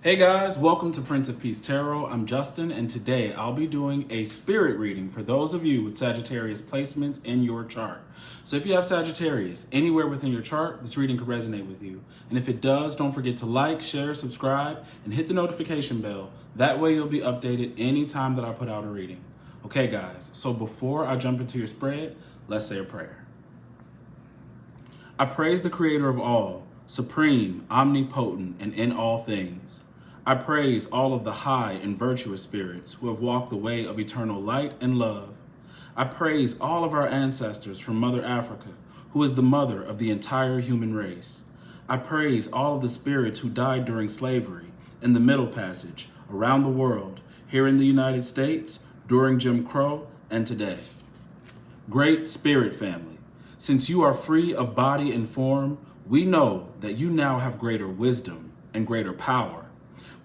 Hey guys, welcome to Prince of Peace Tarot. I'm Justin, and today I'll be doing a spirit reading for those of you with Sagittarius placements in your chart. So if you have Sagittarius anywhere within your chart, this reading could resonate with you. And if it does, don't forget to like, share, subscribe, and hit the notification bell. That way you'll be updated anytime that I put out a reading. Okay guys, so before I jump into your spread, let's say a prayer. I praise the creator of all, supreme, omnipotent, and in all things. I praise all of the high and virtuous spirits who have walked the way of eternal light and love. I praise all of our ancestors from Mother Africa, who is the mother of the entire human race. I praise all of the spirits who died during slavery, in the Middle Passage, around the world, here in the United States, during Jim Crow, and today. Great Spirit family, since you are free of body and form, we know that you now have greater wisdom and greater power.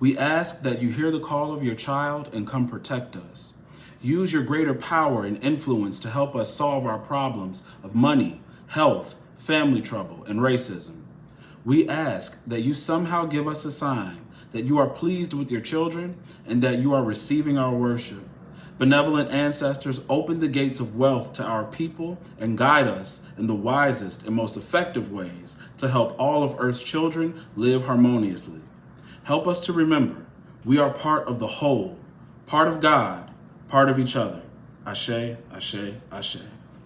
We ask that you hear the call of your child and come protect us. Use your greater power and influence to help us solve our problems of money, health, family trouble, and racism. We ask that you somehow give us a sign that you are pleased with your children and that you are receiving our worship. Benevolent ancestors, open the gates of wealth to our people and guide us in the wisest and most effective ways to help all of Earth's children live harmoniously. Help us to remember we are part of the whole, part of God, part of each other. Ashe, ashe, ashe.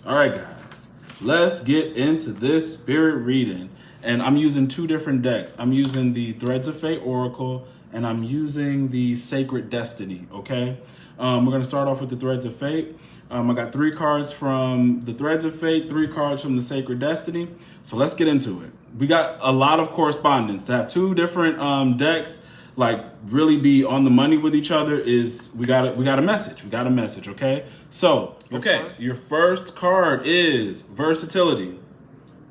All right, guys, let's get into this spirit reading. And I'm using two different decks. I'm using the Threads of Fate Oracle and I'm using the Sacred Destiny, okay? We're gonna start off with the Threads of Fate. I got 3 cards from the Threads of Fate, 3 cards from the Sacred Destiny. So let's get into it. We got a lot of correspondence. To have 2 different decks like really be on the money with each other is we got a message. We got a message, okay? So, your first card is Versatility.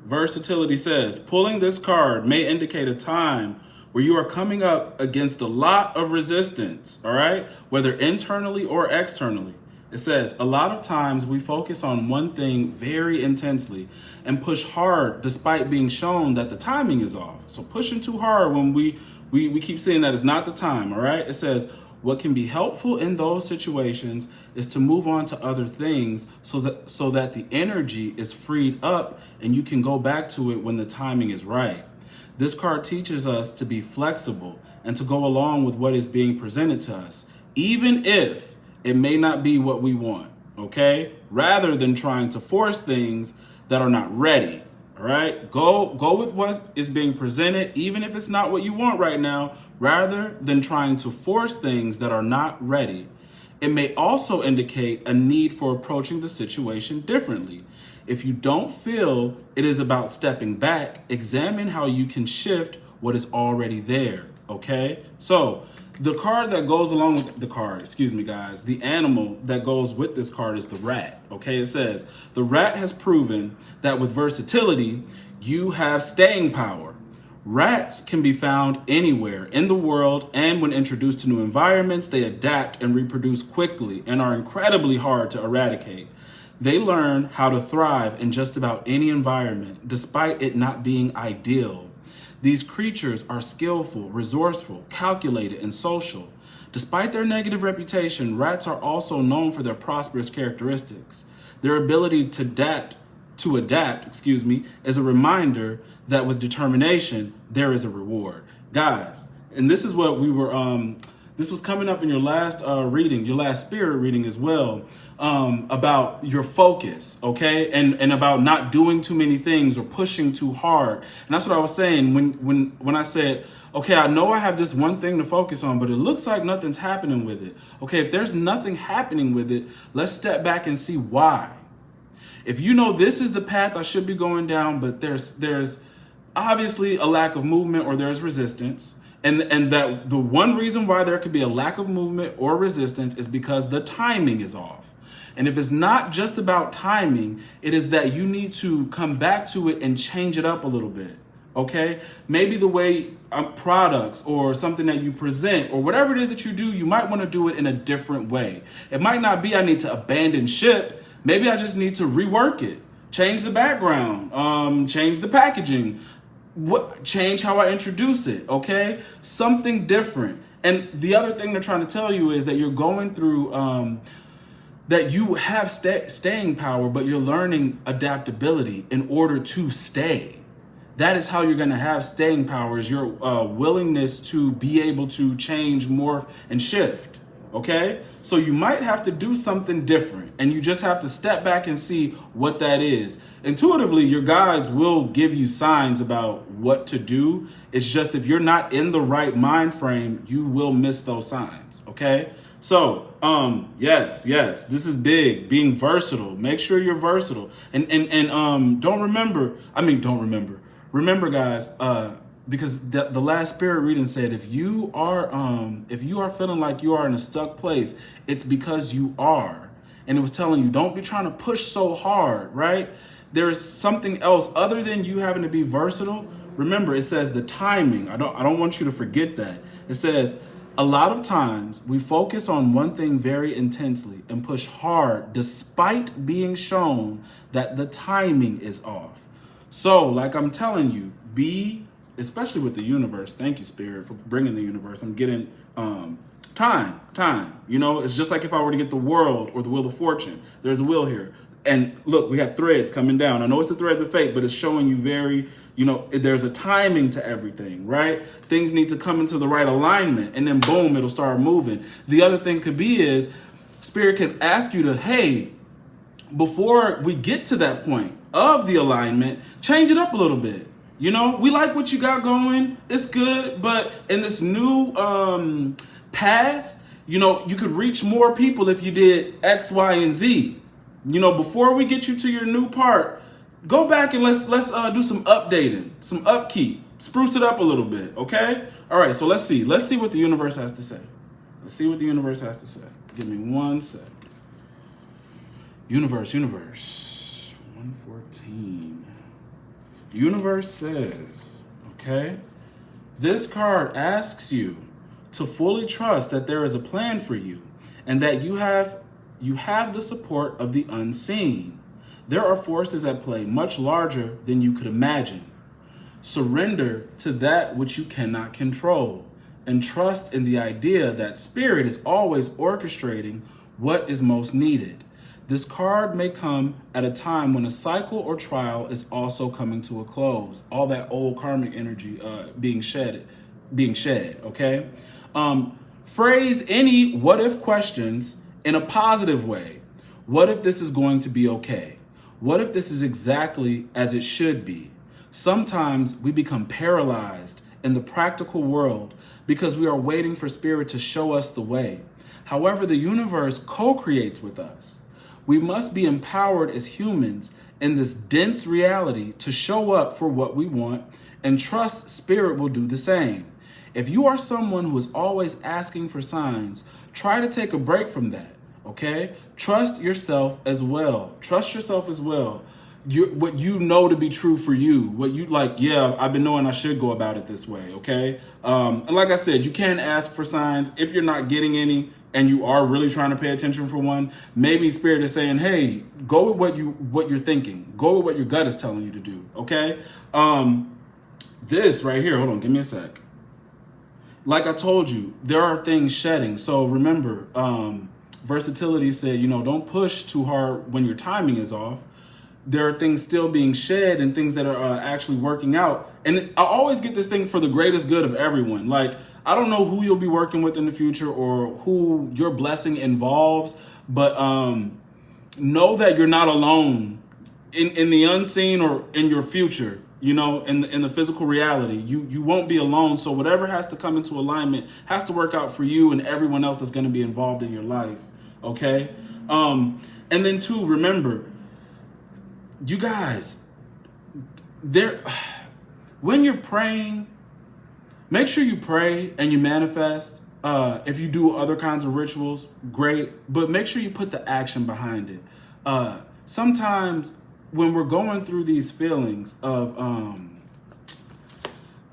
Versatility says, pulling this card may indicate a time where you are coming up against a lot of resistance, all right? Whether internally or externally. It says, a lot of times we focus on one thing very intensely and push hard despite being shown that the timing is off. So pushing too hard when we keep saying that it's not the time, all right? It says, what can be helpful in those situations is to move on to other things so that the energy is freed up and you can go back to it when the timing is right. This card teaches us to be flexible and to go along with what is being presented to us, even if it may not be what we want, okay? Rather than trying to force things that are not ready, all right? Go with what is being presented, even if it's not what you want right now, rather than trying to force things that are not ready. It may also indicate a need for approaching the situation differently. If you don't feel it is about stepping back, examine how you can shift what is already there, okay? So the card that goes along with the card, guys, the animal that goes with this card is the rat, okay? It says, the rat has proven that with versatility, you have staying power. Rats can be found anywhere in the world, and when introduced to new environments, they adapt and reproduce quickly and are incredibly hard to eradicate. They learn how to thrive in just about any environment, despite it not being ideal. These creatures are skillful, resourceful, calculated, and social. Despite their negative reputation, rats are also known for their prosperous characteristics. Their ability to adapt, is a reminder that with determination, there is a reward. Guys, and this is what we were, this was coming up in your last reading, your last spirit reading as well, about your focus, okay? And about not doing too many things or pushing too hard. And that's what I was saying when I said, okay, I know I have this one thing to focus on, but it looks like nothing's happening with it. Okay, if there's nothing happening with it, let's step back and see why. If you know this is the path I should be going down, but there's obviously a lack of movement or there's resistance, and that the one reason why there could be a lack of movement or resistance is because the timing is off. And if it's not just about timing, it is that you need to come back to it and change it up a little bit, okay? Maybe the way products or something that you present or whatever it is that you do, you might want to do it in a different way. It might not be I need to abandon ship. Maybe I just need to rework it, change the background, change the packaging, change how I introduce it, okay? Something different. And the other thing they're trying to tell you is that you're going through, that you have staying power, but you're learning adaptability in order to stay. That is how you're going to have staying power, is your willingness to be able to change, morph, and shift. Okay? So you might have to do something different, and you just have to step back and see what that is. Intuitively, your guides will give you signs about what to do. It's just if you're not in the right mind frame, you will miss those signs. Okay? So, yes, this is big, being versatile. Make sure you're versatile. And remember guys, because the last spirit reading said, if you are feeling like you are in a stuck place, it's because you are. And it was telling you, don't be trying to push so hard, right? There is something else other than you having to be versatile. Remember, it says the timing. I don't want you to forget that. It says, a lot of times we focus on one thing very intensely and push hard despite being shown that the timing is off. So, like I'm telling you, especially with the universe, thank you, Spirit, for bringing the universe. I'm getting time. You know, it's just like if I were to get the world or the wheel of fortune. There's a wheel here. And look, we have threads coming down. I know it's the threads of fate, but it's showing you very, there's a timing to everything, right? Things need to come into the right alignment, and then boom, it'll start moving. The other thing could be is Spirit can ask you to, hey, before we get to that point of the alignment, change it up a little bit. We like what you got going. It's good. But in this new path, you could reach more people if you did X, Y, and Z. Before we get you to your new part, go back and let's do some updating, some upkeep, spruce it up a little bit, okay? All right, so let's see what the universe has to say. Let's see what the universe has to say. Give me 1 sec. Universe, 114. The universe says, okay, this card asks you to fully trust that there is a plan for you and that you have the support of the unseen. There are forces at play much larger than you could imagine. Surrender to that which you cannot control and trust in the idea that Spirit is always orchestrating what is most needed. This card may come at a time when a cycle or trial is also coming to a close. All that old karmic energy being shed, okay? Phrase any what if questions in a positive way. What if this is going to be okay? What if this is exactly as it should be? Sometimes we become paralyzed in the practical world because we are waiting for Spirit to show us the way. However, the universe co-creates with us. We must be empowered as humans in this dense reality to show up for what we want and trust Spirit will do the same. If you are someone who is always asking for signs, try to take a break from that, okay? Trust yourself as well. What you know to be true for you, what you like, yeah, I've been knowing I should go about it this way, okay? And like I said, you can ask for signs. If you're not getting any and you are really trying to pay attention for one, maybe Spirit is saying, hey, go with what you're thinking. Go with what your gut is telling you to do, okay? This right here, hold on, give me a sec. Like I told you, there are things shedding. So remember, Versatility said, don't push too hard when your timing is off. There are things still being shed and things that are actually working out. And I always get this thing for the greatest good of everyone. Like, I don't know who you'll be working with in the future or who your blessing involves, but know that you're not alone in the unseen or in your future. In the physical reality, you won't be alone. So whatever has to come into alignment has to work out for you and everyone else that's going to be involved in your life. Okay. And then too, remember, you guys, when you're praying, make sure you pray and you manifest. If you do other kinds of rituals, great, but make sure you put the action behind it. Sometimes when we're going through these feelings of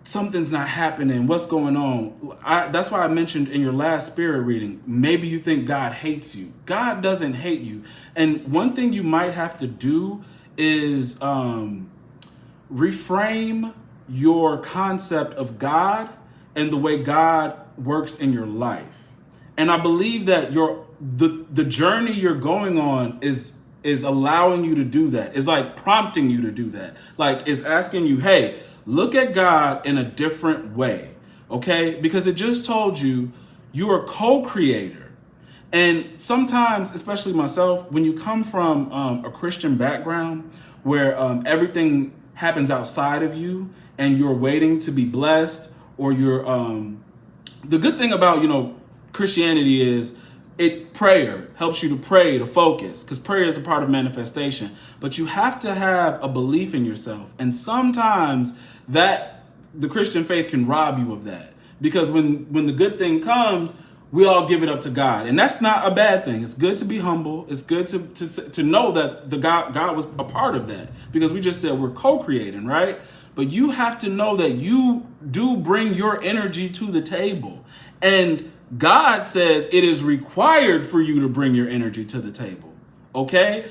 something's not happening, what's going on? That's why I mentioned in your last spirit reading, maybe you think God hates you. God doesn't hate you. And one thing you might have to do is reframe your concept of God and the way God works in your life. And I believe that the journey you're going on is allowing you to do that. It's like prompting you to do that. Like it's asking you, hey, look at God in a different way. Okay? Because it just told you you are co-creator. And sometimes, especially myself, when you come from a Christian background where everything happens outside of you and you're waiting to be blessed, or you're the good thing about, Christianity is prayer helps you to pray, to focus, because prayer is a part of manifestation. But you have to have a belief in yourself. And sometimes that the Christian faith can rob you of that. Because when the good thing comes, we all give it up to God. And that's not a bad thing. It's good to be humble. It's good to know that God was a part of that. Because we just said we're co-creating, right? But you have to know that you do bring your energy to the table. And God says it is required for you to bring your energy to the table. Okay?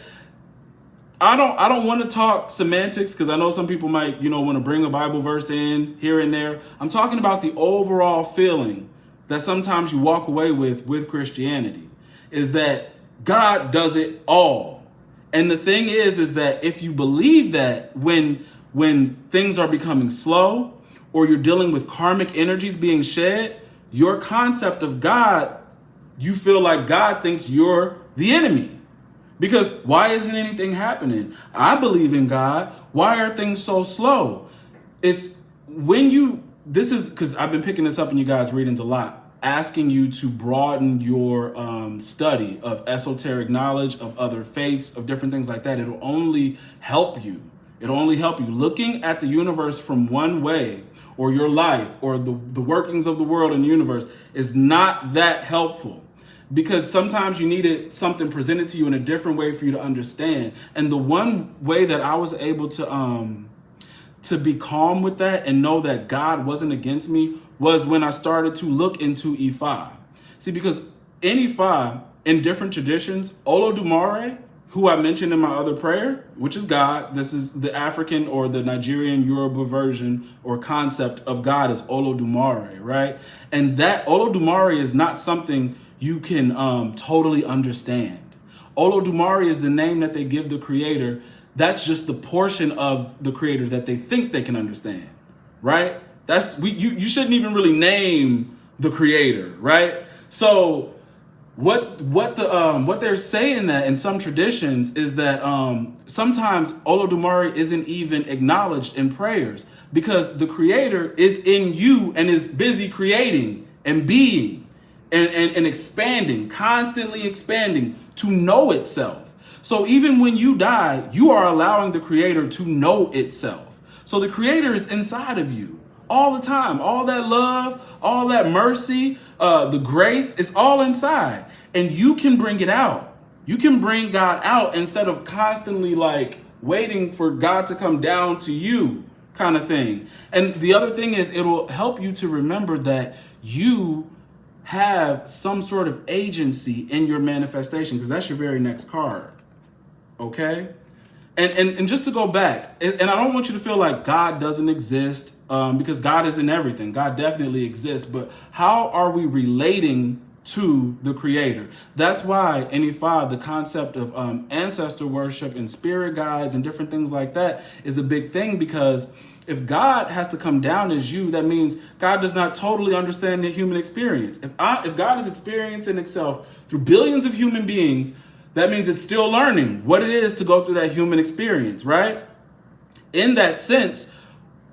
I don't want to talk semantics, because I know some people might, want to bring a Bible verse in here and there. I'm talking about the overall feeling that sometimes you walk away with Christianity, is that God does it all. And the thing is that if you believe that when things are becoming slow, or you're dealing with karmic energies being shed, your concept of God, you feel like God thinks you're the enemy. Because why isn't anything happening? I believe in God. Why are things so slow? It's this is because I've been picking this up in you guys' readings a lot, asking you to broaden your study of esoteric knowledge, of other faiths, of different things like that. It'll only help you. It'll only help you. Looking at the universe from one way, or your life, or the workings of the world and the universe, is not that helpful. Because sometimes you needed something presented to you in a different way for you to understand. And the one way that I was able to be calm with that and know that God wasn't against me was when I started to look into Ifa. See, because in Ifa, in different traditions, Olodumare, who I mentioned in my other prayer, which is God. This is the African or the Nigerian Yoruba version or concept of God is Olodumare, right? And that Olodumare is not something you can totally understand. Olodumare is the name that they give the creator. That's just the portion of the creator that they think they can understand, right? You shouldn't even really name the creator, right? So what they're saying that in some traditions is that sometimes Olodumare isn't even acknowledged in prayers, because the creator is in you and is busy creating and being and expanding, constantly expanding to know itself. So even when you die, you are allowing the creator to know itself. So the creator is inside of you all the time. All that love, all that mercy, the grace, it's all inside. And you can bring it out. You can bring God out instead of constantly like waiting for God to come down to you, kind of thing. And the other thing is, it'll help you to remember that you have some sort of agency in your manifestation, because that's your very next card. Okay? And just to go back, and I don't want you to feel like God doesn't exist, because God is in everything. God definitely exists. But how are we relating to the creator? That's why in Ifa, the concept of ancestor worship and spirit guides and different things like that is a big thing, because if God has to come down as you, that means God does not totally understand the human experience. If God is experiencing itself through billions of human beings, that means it's still learning what it is to go through that human experience, right? In that sense,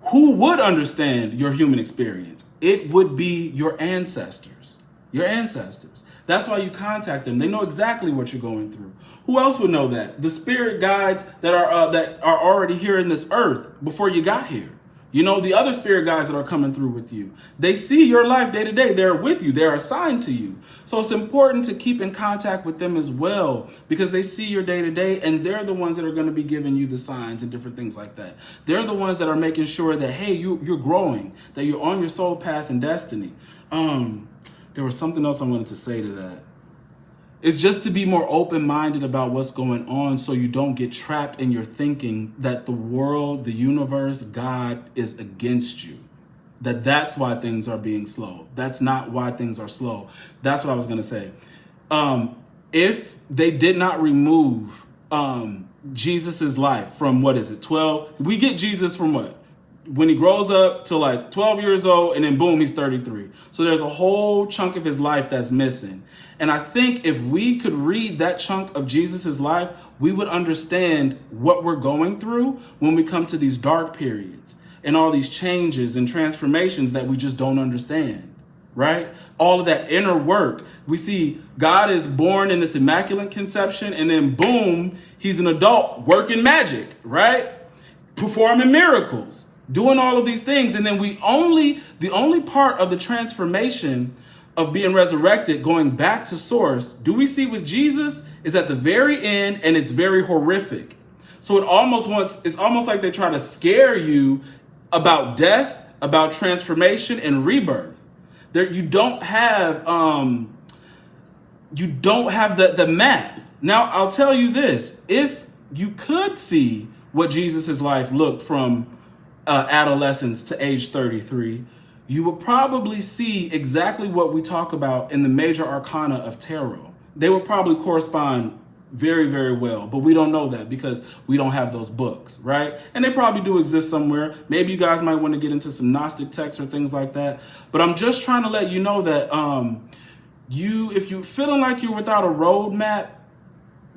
who would understand your human experience? It would be your ancestors. Your ancestors. That's why you contact them. They know exactly what you're going through. Who else would know that? The spirit guides that are already here in this earth before you got here. The other spirit guides that are coming through with you. They see your life day to day. They're with you. They're assigned to you. So it's important to keep in contact with them as well, because they see your day to day, and they're the ones that are going to be giving you the signs and different things like that. They're the ones that are making sure that, hey, you're growing, that you're on your soul path and destiny. There was something else I wanted to say to that. It's just to be more open-minded about what's going on so you don't get trapped in your thinking that the world, the universe, God is against you. That's why things are being slow. That's not why things are slow. That's what I was going to say. If they did not remove Jesus's life from, 12? We get Jesus from what? When he grows up to like 12 years old, and then boom, he's 33. So there's a whole chunk of his life that's missing. And I think if we could read that chunk of Jesus's life, we would understand what we're going through when we come to these dark periods and all these changes and transformations that we just don't understand, right? All of that inner work. We see God is born in this immaculate conception, and then boom, he's an adult working magic, right? Performing miracles, doing all of these things. And then the only part of the transformation of being resurrected, going back to source, do we see with Jesus is at the very end, and it's very horrific. So it's almost like they try to scare you about death, about transformation and rebirth. There, you don't have the map. Now, I'll tell you this: if you could see what Jesus's life looked from adolescence to age 33, you will probably see exactly what we talk about in the major arcana of tarot. They will probably correspond very, very well, but we don't know that because we don't have those books, right? And they probably do exist somewhere. Maybe you guys might want to get into some Gnostic texts or things like that. But I'm just trying to let you know that if you're feeling like you're without a roadmap,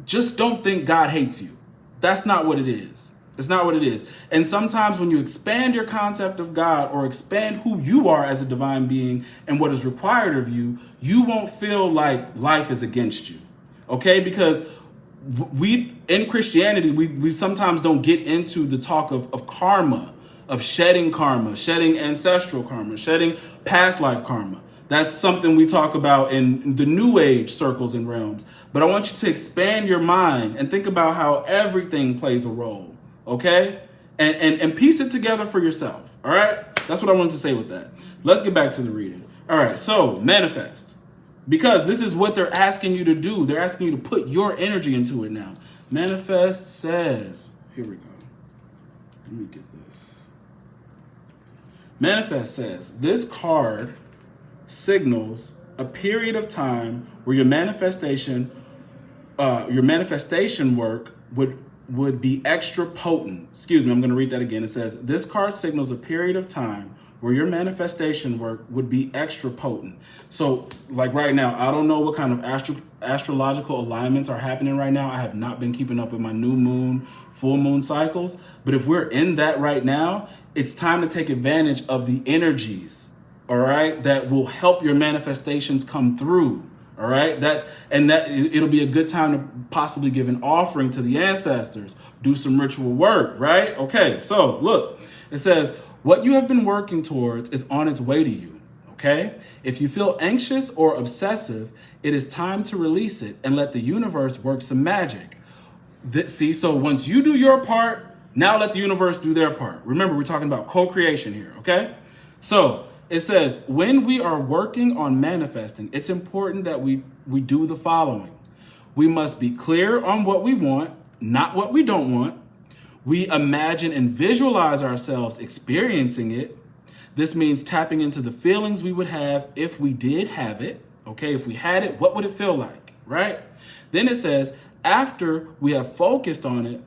just don't think God hates you. That's not what it is. It's not what it is. And sometimes when you expand your concept of God, or expand who you are as a divine being and what is required of you, you won't feel like life is against you. Okay? Because in Christianity, we sometimes don't get into the talk of karma, of shedding ancestral karma, shedding past life karma. That's something we talk about in the New Age circles and realms. But I want you to expand your mind and think about how everything plays a role. Okay? And piece it together for yourself. All right? That's what I wanted to say with that. Let's get back to the reading. All right. So manifest. Because this is what they're asking you to do. They're asking you to put your energy into it now. Manifest says, here we go. Let me get this. Manifest says, this card signals a period of time where your manifestation work would be extra potent. Excuse me, I'm going to read that again. It says, this card signals a period of time where your manifestation work would be extra potent. So like right now, I don't know what kind of astrological alignments are happening right now. I have not been keeping up with my new moon, full moon cycles. But if we're in that right now, it's time to take advantage of the energies, all right, that will help your manifestations come through. All right, it'll be a good time to possibly give an offering to the ancestors, do some ritual work, right? Okay, so look, it says, what you have been working towards is on its way to you, okay? If you feel anxious or obsessive, it is time to release it and let the universe work some magic. So once you do your part, now let the universe do their part. Remember, we're talking about co-creation here, okay? So it says, when we are working on manifesting, it's important that we do the following. We must be clear on what we want, not what we don't want. We imagine and visualize ourselves experiencing it. This means tapping into the feelings we would have if we did have it. Okay, if we had it, what would it feel like, right? Then it says, after we have focused on it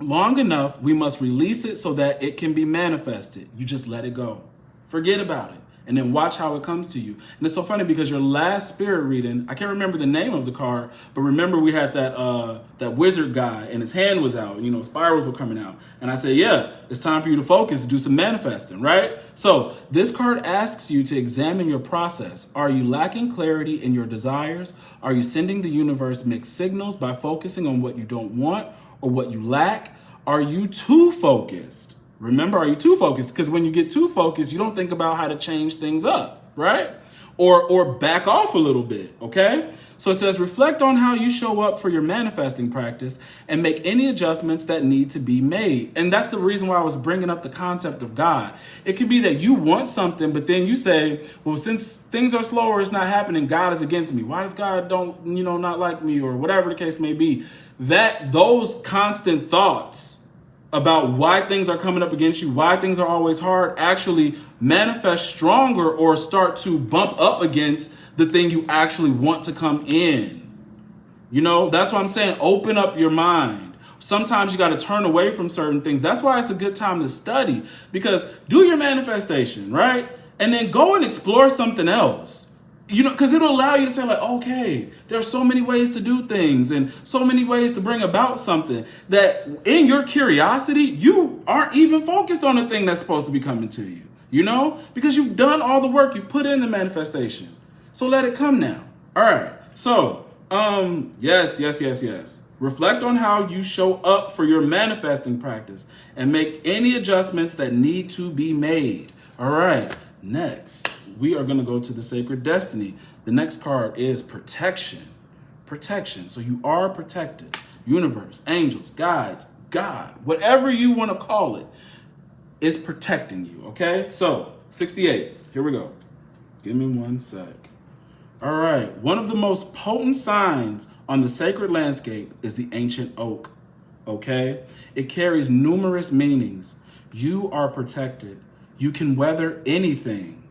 long enough, we must release it so that it can be manifested. You just let it go. Forget about it. And then watch how it comes to you. And it's so funny because your last spirit reading, I can't remember the name of the card, but remember we had that wizard guy and his hand was out, spirals were coming out. And I said, yeah, it's time for you to focus, do some manifesting, right? So this card asks you to examine your process. Are you lacking clarity in your desires? Are you sending the universe mixed signals by focusing on what you don't want or what you lack? Are you too focused? Remember, are you too focused? Because when you get too focused, you don't think about how to change things up, right? or back off a little bit, okay? So it says, reflect on how you show up for your manifesting practice and make any adjustments that need to be made. And that's the reason why I was bringing up the concept of God. It could be that you want something, but then you say, well, since things are slow or it's not happening, God is against me. Why does God not like me, or whatever the case may be? Those constant thoughts about why things are coming up against you, why things are always hard, actually manifest stronger or start to bump up against the thing you actually want to come in. That's why I'm saying open up your mind. Sometimes you got to turn away from certain things. That's why it's a good time to study, because do your manifestation, right? And then go and explore something else. Because it'll allow you to say, like, okay, there are so many ways to do things and so many ways to bring about something that in your curiosity, you aren't even focused on the thing that's supposed to be coming to you, because you've done all the work, you've put in the manifestation. So let it come now. All right. So, yes. Reflect on how you show up for your manifesting practice and make any adjustments that need to be made. All right. Next, we are going to go to the Sacred Destiny. The next card is protection. Protection. So you are protected. Universe, angels, guides, God, whatever you want to call it, is protecting you. Okay. So 68. Here we go. Give me one sec. All right. One of the most potent signs on the sacred landscape is the ancient oak. Okay. It carries numerous meanings. You are protected. You can weather anything.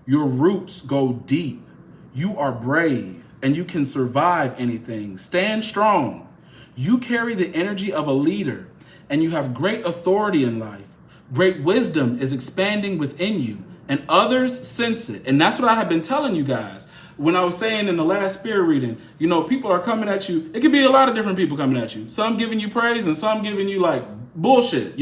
Your roots go deep. You are brave and you can survive anything. Stand strong. You carry the energy of a leader and you have great authority in life. Great wisdom is expanding within you and others sense it. And that's what I have been telling you guys. When I was saying in the last spirit reading, people are coming at you. It could be a lot of different people coming at you. Some giving you praise and some giving you like bullshit,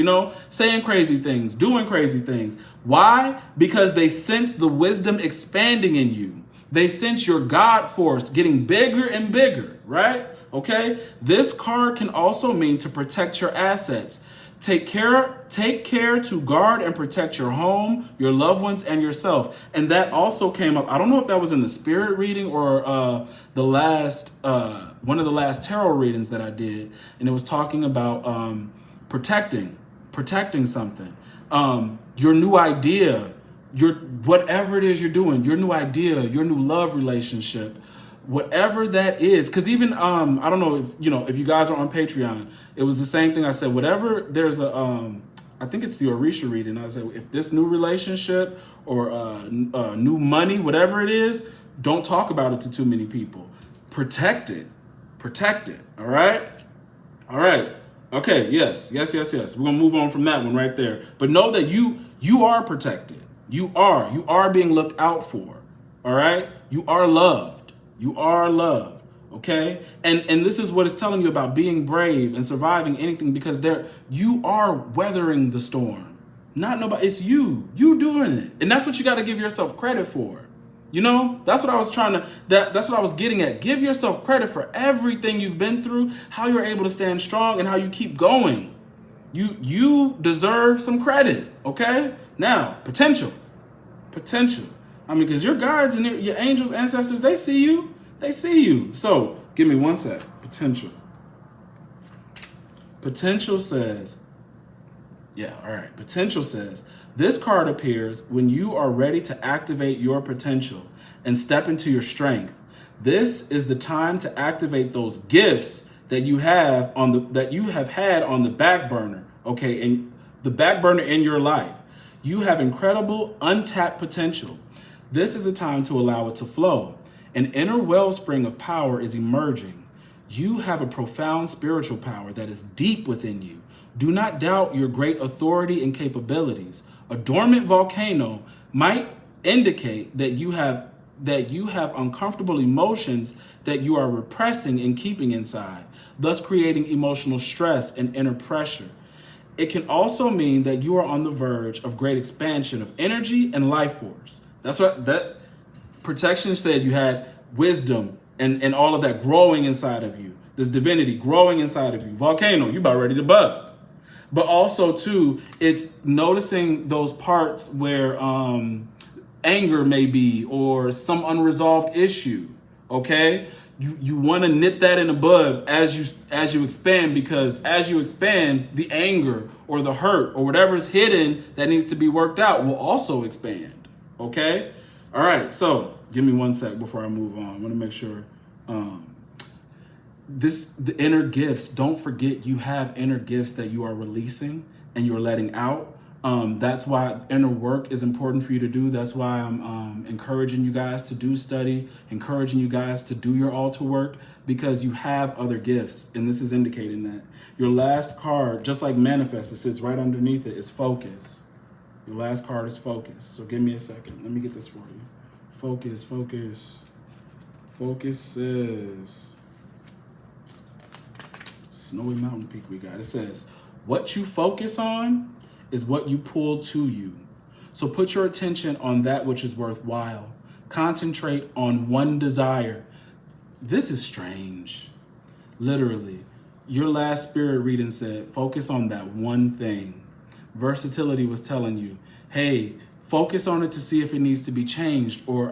saying crazy things, doing crazy things. Why? Because they sense the wisdom expanding in you. They sense your God force getting bigger and bigger, right? Okay. This card can also mean to protect your assets. Take care to guard and protect your home, your loved ones, and yourself. And that also came up. I don't know if that was in the spirit reading or the last one of the last tarot readings that I did, and it was talking about protecting something, your new idea, your whatever it is you're doing, your new idea, your new love relationship. Whatever that is, because even I don't know if you guys are on Patreon, it was the same thing I said. Whatever there's I think it's the Orisha reading. I said if this new relationship or new money, whatever it is, don't talk about it to too many people. Protect it. All right. Okay. Yes. We're gonna move on from that one right there. But know that you are protected. You are being looked out for. All right. You are loved. You are loved, okay? And this is what it's telling you about being brave and surviving anything, because you are weathering the storm. Not nobody, it's you doing it. And that's what you got to give yourself credit for. That's what I was that's what I was getting at. Give yourself credit for everything you've been through, how you're able to stand strong and how you keep going. You deserve some credit, okay? Now, potential. I mean, because your guides and your angels, ancestors, they see you. So give me one sec. Potential says, Potential says, this card appears when you are ready to activate your potential and step into your strength. This is the time to activate those gifts that you have had on the back burner, okay, and the back burner in your life. You have incredible untapped potential. This is a time to allow it to flow. An inner wellspring of power is emerging. You have a profound spiritual power that is deep within you. Do not doubt your great authority and capabilities. A dormant volcano might indicate that you have uncomfortable emotions that you are repressing and keeping inside, thus creating emotional stress and inner pressure. It can also mean that you are on the verge of great expansion of energy and life force. That's what that protection said. You had wisdom and all of that growing inside of you. This divinity growing inside of you. Volcano, you about ready to bust. But also too, it's noticing those parts where anger may be, or some unresolved issue. Okay, you want to nip that in the bud as you expand, because as you expand, the anger or the hurt or whatever is hidden that needs to be worked out will also expand. Okay, all right. So give me 1 sec before I move on. I want to make sure. The inner gifts. Don't forget you have inner gifts that you are releasing and you're letting out. That's why inner work is important for you to do. That's why I'm encouraging you guys to do study, encouraging you guys to do your altar work, because you have other gifts. And this is indicating that. Your last card, just like manifest, it sits right underneath it, is focus. Your last card is focus. So give me a second. Let me get this for you. Focus, focus. Focus says, Snowy Mountain Peak we got. It says, what you focus on is what you pull to you. So put your attention on that which is worthwhile. Concentrate on one desire. This is strange. Literally, your last spirit reading said, focus on that one thing. Versatility was telling you, hey, focus on it to see if it needs to be changed, or,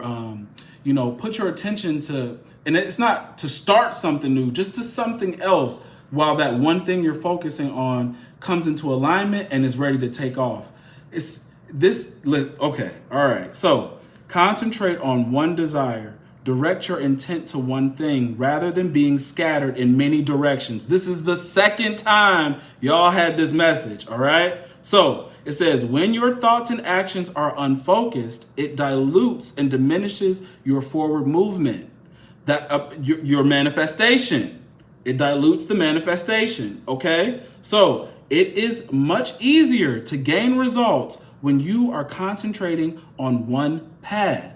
put your attention to, and it's not to start something new, just to something else, while that one thing you're focusing on comes into alignment and is ready to take off. Okay, all right. So concentrate on one desire. Direct your intent to one thing rather than being scattered in many directions. This is the second time y'all had this message, all right? So it says, when your thoughts and actions are unfocused, it dilutes and diminishes your forward movement, your manifestation. It dilutes the manifestation, okay? So it is much easier to gain results when you are concentrating on one path.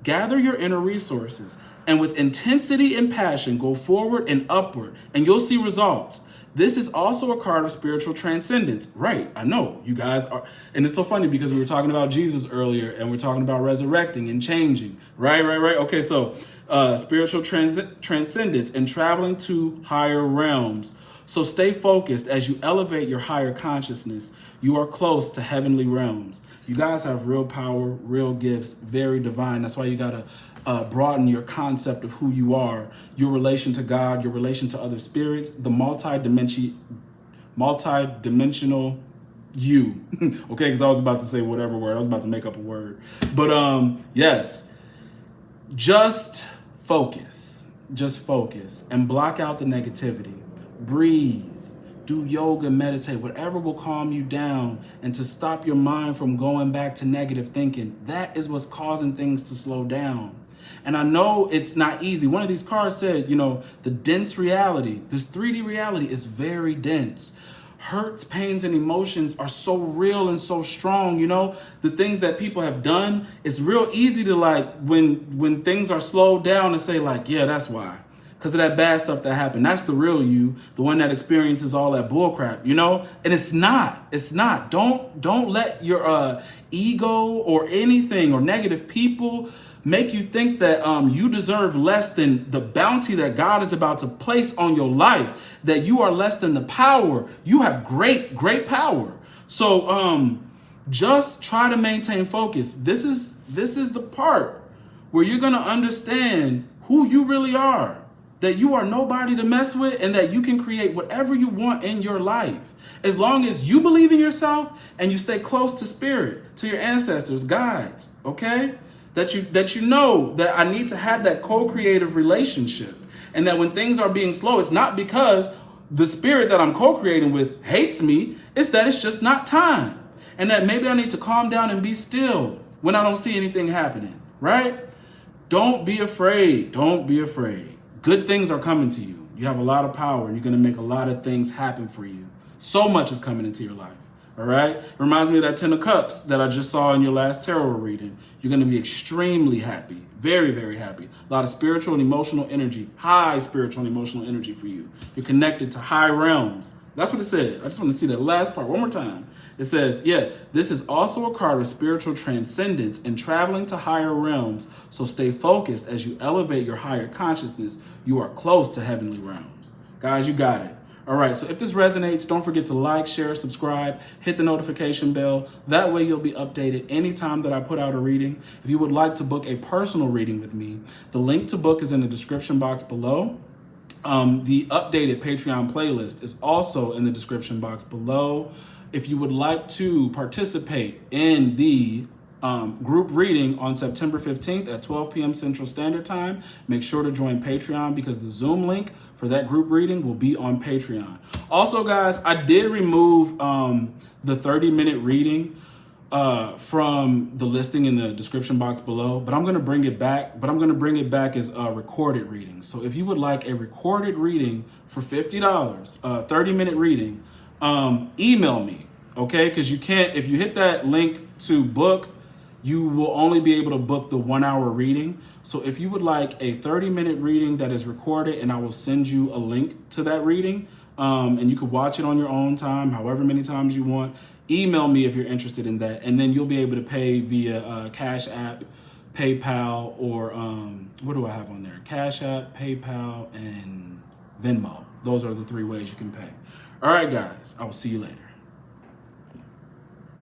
Gather your inner resources and with intensity and passion, go forward and upward, and you'll see results. This is also a card of spiritual transcendence. Right, I know you guys are. And it's so funny because we were talking about Jesus earlier and we're talking about resurrecting and changing. Right. Okay, so spiritual transcendence and traveling to higher realms. So stay focused as you elevate your higher consciousness. You are close to heavenly realms. You guys have real power, real gifts, very divine. That's why you got to broaden your concept of who you are, your relation to God, your relation to other spirits, the multidimensional you. Okay, because I was about to say whatever word. I was about to make up a word. But yes, just focus and block out the negativity. Breathe, do yoga, meditate, whatever will calm you down and to stop your mind from going back to negative thinking. That is what's causing things to slow down. And I know it's not easy. One of these cards said, the dense reality, this 3D reality is very dense. Hurts, pains, and emotions are so real and so strong. The things that people have done, it's real easy to when things are slowed down to say yeah, that's why. Because of that bad stuff that happened. That's the real you, the one that experiences all that bullcrap, And it's not. Don't let your ego or anything or negative people make you think that you deserve less than the bounty that God is about to place on your life, that you are less than the power. You have great, great power. So just try to maintain focus. This is the part where you're going to understand who you really are, that you are nobody to mess with, and that you can create whatever you want in your life. As long as you believe in yourself and you stay close to spirit, to your ancestors, guides, okay? That you know that I need to have that co-creative relationship. And that when things are being slow, it's not because the spirit that I'm co-creating with hates me, it's that it's just not time. And that maybe I need to calm down and be still when I don't see anything happening, right? Don't be afraid. Don't be afraid. Good things are coming to you. You have a lot of power and you're going to make a lot of things happen for you. So much is coming into your life. All right. It reminds me of that 10 of Cups that I just saw in your last tarot reading. You're going to be extremely happy. Very, very happy. A lot of spiritual and emotional energy. High spiritual and emotional energy for you. You're connected to high realms. That's what it said. I just want to see that last part one more time. It says, this is also a card of spiritual transcendence and traveling to higher realms. So stay focused as you elevate your higher consciousness. You are close to heavenly realms. Guys, you got it. All right, so if this resonates, don't forget to like, share, subscribe, hit the notification bell. That way you'll be updated anytime that I put out a reading. If you would like to book a personal reading with me, the link to book is in the description box below. The updated Patreon playlist is also in the description box below. If you would like to participate in the group reading on September 15th at 12 p.m. Central Standard Time, make sure to join Patreon because the Zoom link for that group reading will be on Patreon. Also, guys, I did remove the 30-minute reading from the listing in the description box below, but I'm going to bring it back, as a recorded reading. So if you would like a recorded reading for $50, 30-minute reading, email me, okay? Because you can't, if you hit that link to book, you will only be able to book the 1 hour reading. So if you would like a 30-minute reading that is recorded, and I will send you a link to that reading, and you can watch it on your own time, however many times you want, email me if you're interested in that. And then you'll be able to pay via Cash App, PayPal, or what do I have on there? Cash App, PayPal, and Venmo. Those are the 3 ways you can pay. All right, guys, I will see you later.